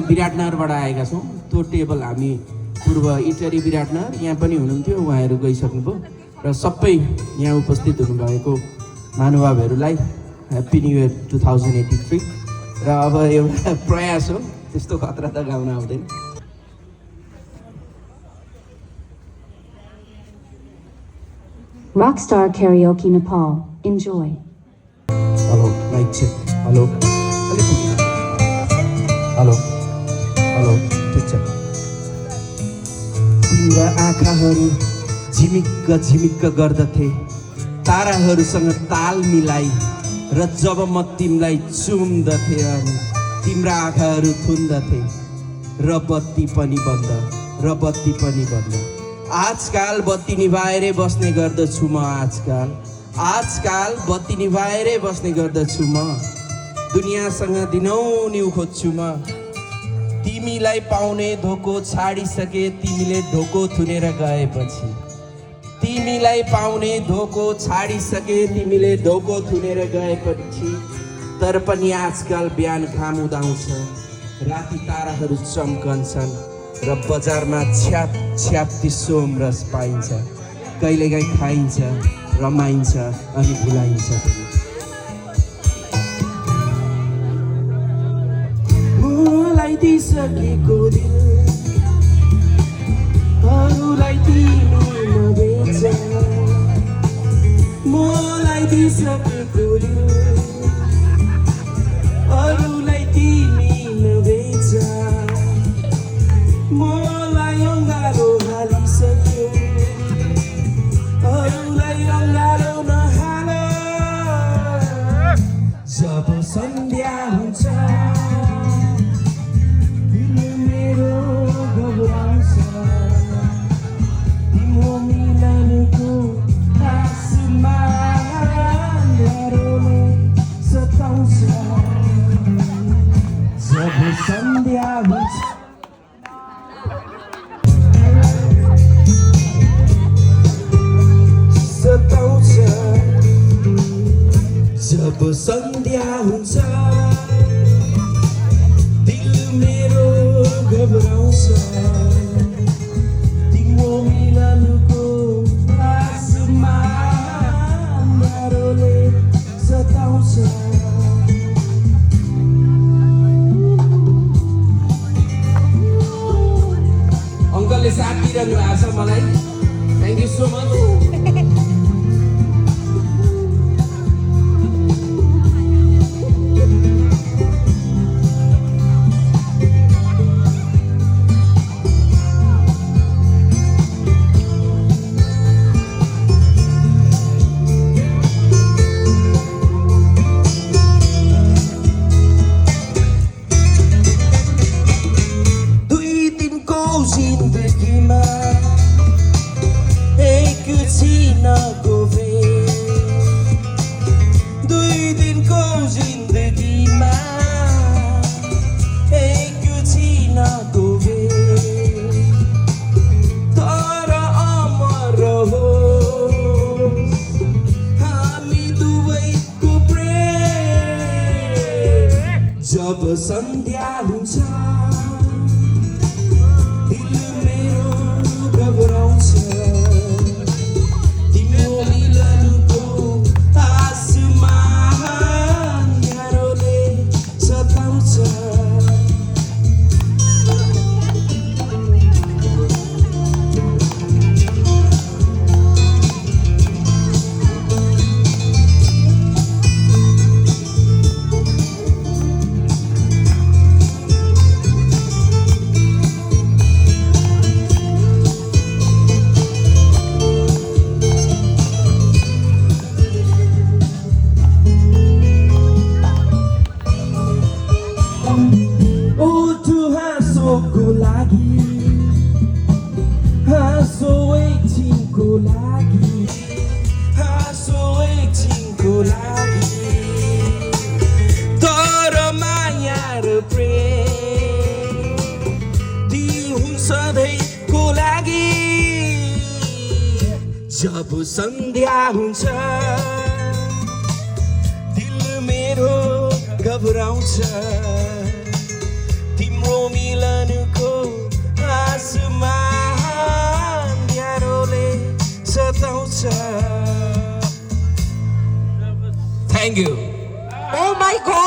विराटनगरबाट आएका छौँ। त्यो टेबल हामी पूर्व इटरी विराटनगर यहाँ पनि हुनुहुन्थ्यो, उहाँहरू गइसक्नुभयो र सबै यहाँ उपस्थित हुनुभएको महानुभावहरूलाई ह्याप्पी न्यु इयर 2083। र अब एउटा प्रयास हो, त्यस्तो खतरा त गाउन आउँदैन। Rockstar Karaoke Nepal. Enjoy. Hello mic check. Hello hello hello ठिक छ। तिम्रा आँखाहरू झिमिक्क झिमिक्क गर्दथे ताराहरूसँग ताल मिलाई, र जब म तिमीलाई चुम्दथे अनि तिम्रा आँखाहरू थुन्दथे र बत्ती पनि बन्द, र बत्ती पनि बन्द। आजकाल बत्ती निभाएरै बस्ने गर्दछु म, आजकाल बत्ती निभाएरै बस्ने गर्दछु म। दुनियाँसँग दिनौँ खोज्छु म, तिमीलाई पाउने धोको छाडिसके तिमीले ढोको थुनेर गएपछि। तिमीलाई पाउने धोको छाडिसके तिमीले ढोको थुनेर गएपछि। तर पनि आजकल बिहान घाम उदाउँछ, राति ताराहरू चम्कन्छन् र बजारमा छ्याप छ्याप्ती सोमरस पाइन्छ। कहिलेकाहीँ खाइन्छ, रमाइन्छ अनि भुलाइन्छ पनि। मलाई दिइसकेको दिल अरूलाई तिमी नबेच, मलाई दिइसकेको दिल अरूलाई तिमी नबेच। मलाई अङ्गालो हालिसक्यो, अरूलाई अङ्गालो नहाल। जब सन्ध्या हुन्छ दिल मेरो घबराउँछ, तिम्रो मिलनको आसमा अँध्यारोले सताउँछ। जब सन्ध्या हुन्छ सताउँछ, जब सन्ध्या हुन्छ दिल मेरो घबराउँछ, तिम्रो मिलनको आसमा अँध्यारोले सताउँछ। अङ्कलले साथ दिइरहनु भएको छ मलाई, थ्याङ्क यू सो मच। जिन्दगीमा एकछिनको भेट, दुई दिनको जिन्दगीमा एकछिनको भेट। तर अमर रहोस् हामी दुवैको प्रेम। जब सन्ध्या हुन्छ दिल मेरो घबराउँछ, तिम्रो मिलनको आसमा अँध्यारोले सताउँछ। हाँसोको लागि, हाँसो एकछिनको लागि, हाँसो एकछिनको लागि। तर माया र प्रेम ती हुन् सधैँको लागि। जब सन्ध्या हुन्छ दिल मेरो घबराउँछ, तिम्रो closer. Thank you. Oh my God!